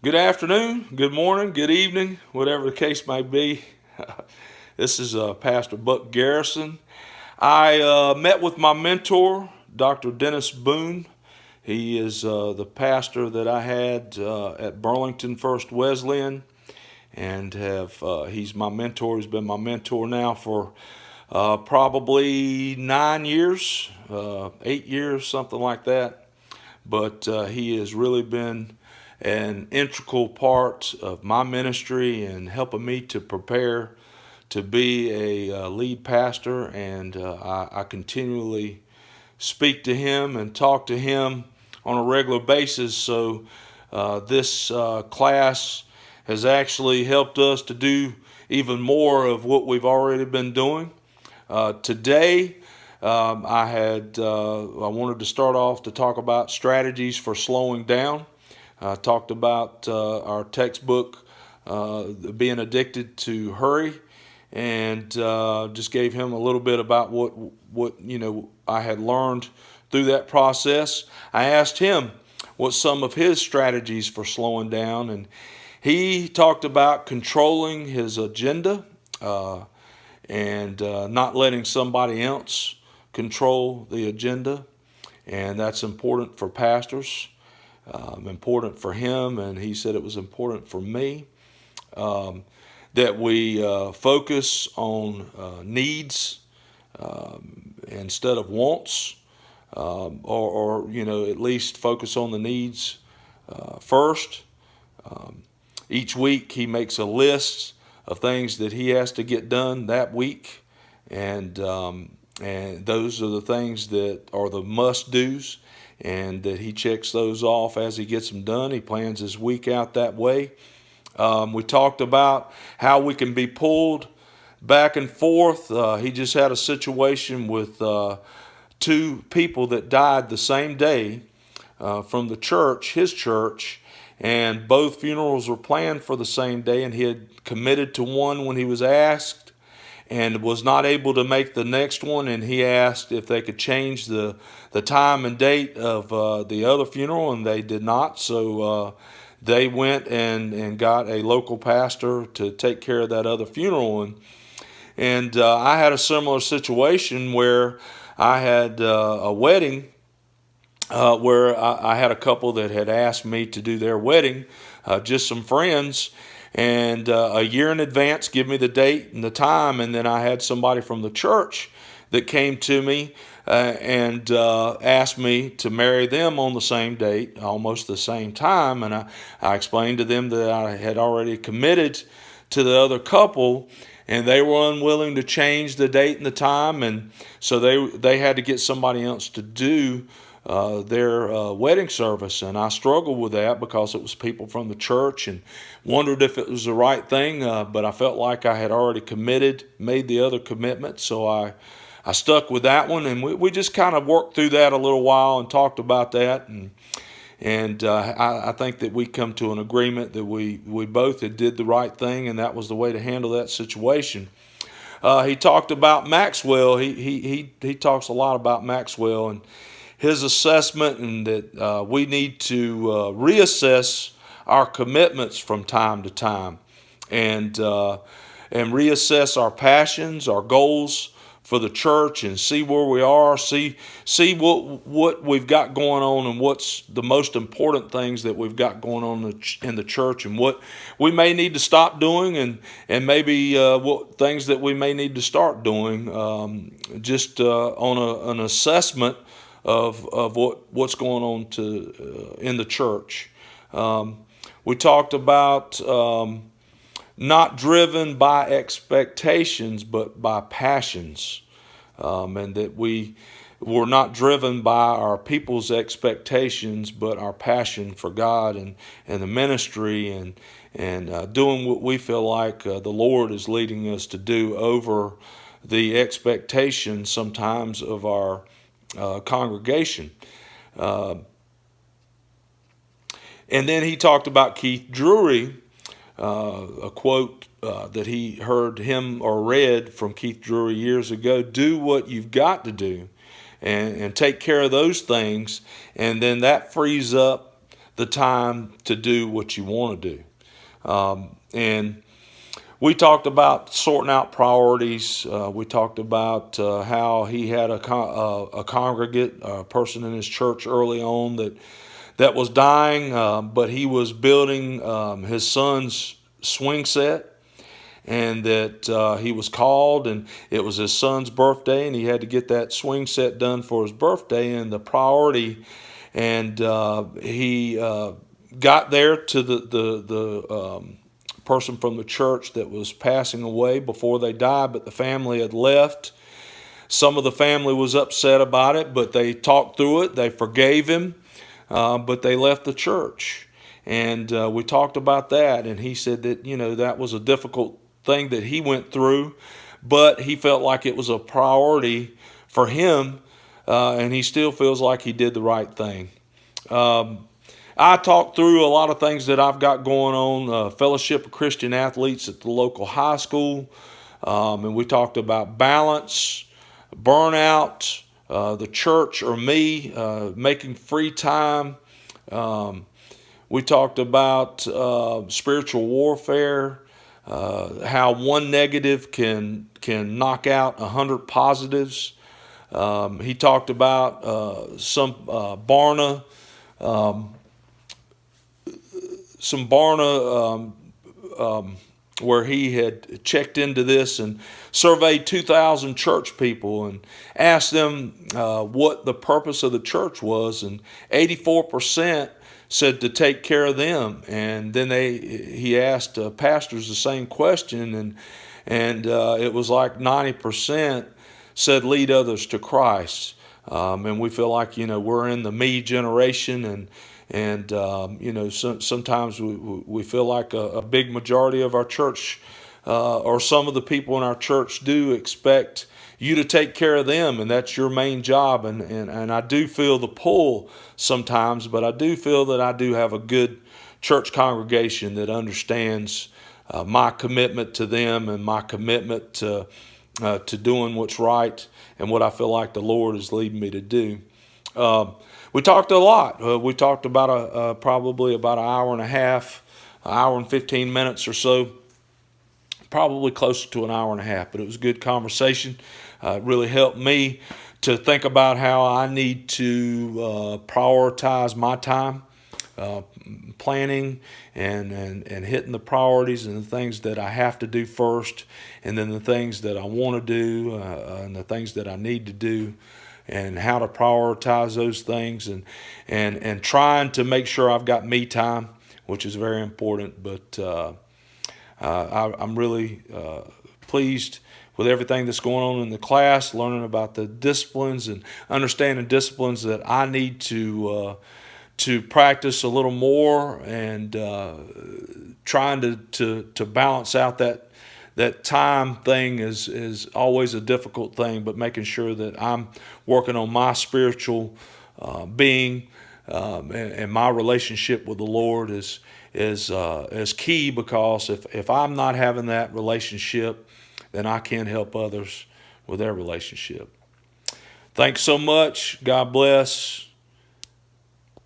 Good afternoon, good morning, good evening, whatever the case may be. This is Pastor Buck Garrison. I met with my mentor, Dr. Dennis Boone. He is the pastor that I had at Burlington First Wesleyan, and he's my mentor. He's been my mentor now for probably 9 years, 8 years, something like that. But he has really been an integral part of my ministry and helping me to prepare to be a lead pastor. And I continually speak to him and talk to him on a regular basis. So this class has actually helped us to do even more of what we've already been doing. Today, I wanted to start off to talk about strategies for slowing down. I talked about our textbook, Being Addicted to Hurry, and just gave him a little bit about what I had learned through that process. I asked him what some of his strategies for slowing down, and he talked about controlling his agenda and not letting somebody else control the agenda, and that's important for pastors. Important for him, and he said it was important for me, that we focus on needs instead of wants, or at least focus on the needs first. Each week he makes a list of things that he has to get done that week, and those are the things that are the must-dos, and that he checks those off as he gets them done. He plans his week out that way. We talked about how we can be pulled back and forth. He just had a situation with two people that died the same day from the church, his church, and both funerals were planned for the same day, and he had committed to one when he was asked and was not able to make the next one, and he asked if they could change the time and date of the other funeral, and they did not. So they went and got a local pastor to take care of that other funeral. And I had a similar situation where I had a wedding where I had a couple that had asked me to do their wedding, just some friends, and a year in advance give me the date and the time. And then I had somebody from the church that came to me and asked me to marry them on the same date, almost the same time. And I explained to them that I had already committed to the other couple, and they were unwilling to change the date and the time, and so they had to get somebody else to do their wedding service. And I struggled with that because it was people from the church, and wondered if it was the right thing, but I felt like I had already committed, made the other commitment, so I stuck with that one. And we just kind of worked through that a little while and talked about that, and I think that we come to an agreement that we both had did the right thing, and that was the way to handle that situation. He talked about Maxwell. He talks a lot about Maxwell and his assessment, and that we need to reassess our commitments from time to time, and reassess our passions, our goals for the church, and see where we are, see what we've got going on, and what's the most important things that we've got going on in the church, and what we may need to stop doing, and maybe what things that we may need to start doing, just on an assessment of what's going on in the church. We talked about not driven by expectations, but by passions, and that we were not driven by our people's expectations, but our passion for God and the ministry, and doing what we feel like the Lord is leading us to do over the expectations sometimes of our congregation. And then he talked about Keith Drury, a quote that he heard him or read from Keith Drury years ago: do what you've got to do and take care of those things, and then that frees up the time to do what you want to do. And we talked about sorting out priorities. We talked about how he had a congregate, a person in his church early on that was dying, but he was building his son's swing set, and that he was called, and it was his son's birthday, and he had to get that swing set done for his birthday, and the priority, and he got there to the person from the church that was passing away before they died, but the family had left. Some of the family was upset about it, but they talked through it. They forgave him, but they left the church. And we talked about that, and he said that, that was a difficult thing that he went through, but he felt like it was a priority for him, and he still feels like he did the right thing. I talked through a lot of things that I've got going on, Fellowship of Christian Athletes at the local high school, and we talked about balance, burnout, the church or me, making free time. We talked about spiritual warfare, how one negative can knock out 100 positives. He talked about some Barna where he had checked into this and surveyed 2,000 church people and asked them what the purpose of the church was, and 84% said to take care of them. And then he asked pastors the same question, and it was like 90% said lead others to Christ. And we feel like we're in the me generation, and sometimes we feel like a big majority of our church or some of the people in our church do expect you to take care of them, and that's your main job. And I do feel the pull sometimes, but I do feel that I do have a good church congregation that understands my commitment to them and my commitment to doing what's right and what I feel like the Lord is leading me to do. We talked a lot. We talked about probably about an hour and a half, an hour and 15 minutes or so, probably closer to an hour and a half, but it was a good conversation. It really helped me to think about how I need to prioritize my time, planning and hitting the priorities and the things that I have to do first, and then the things that I want to do and the things that I need to do, and how to prioritize those things, and trying to make sure I've got me time, which is very important. But I'm really pleased with everything that's going on in the class, learning about the disciplines and understanding disciplines that I need to practice a little more, and trying to balance out that time thing is always a difficult thing, but making sure that I'm working on my spiritual being and my relationship with the Lord is key, because if I'm not having that relationship, then I can't help others with their relationship. Thanks so much. God bless.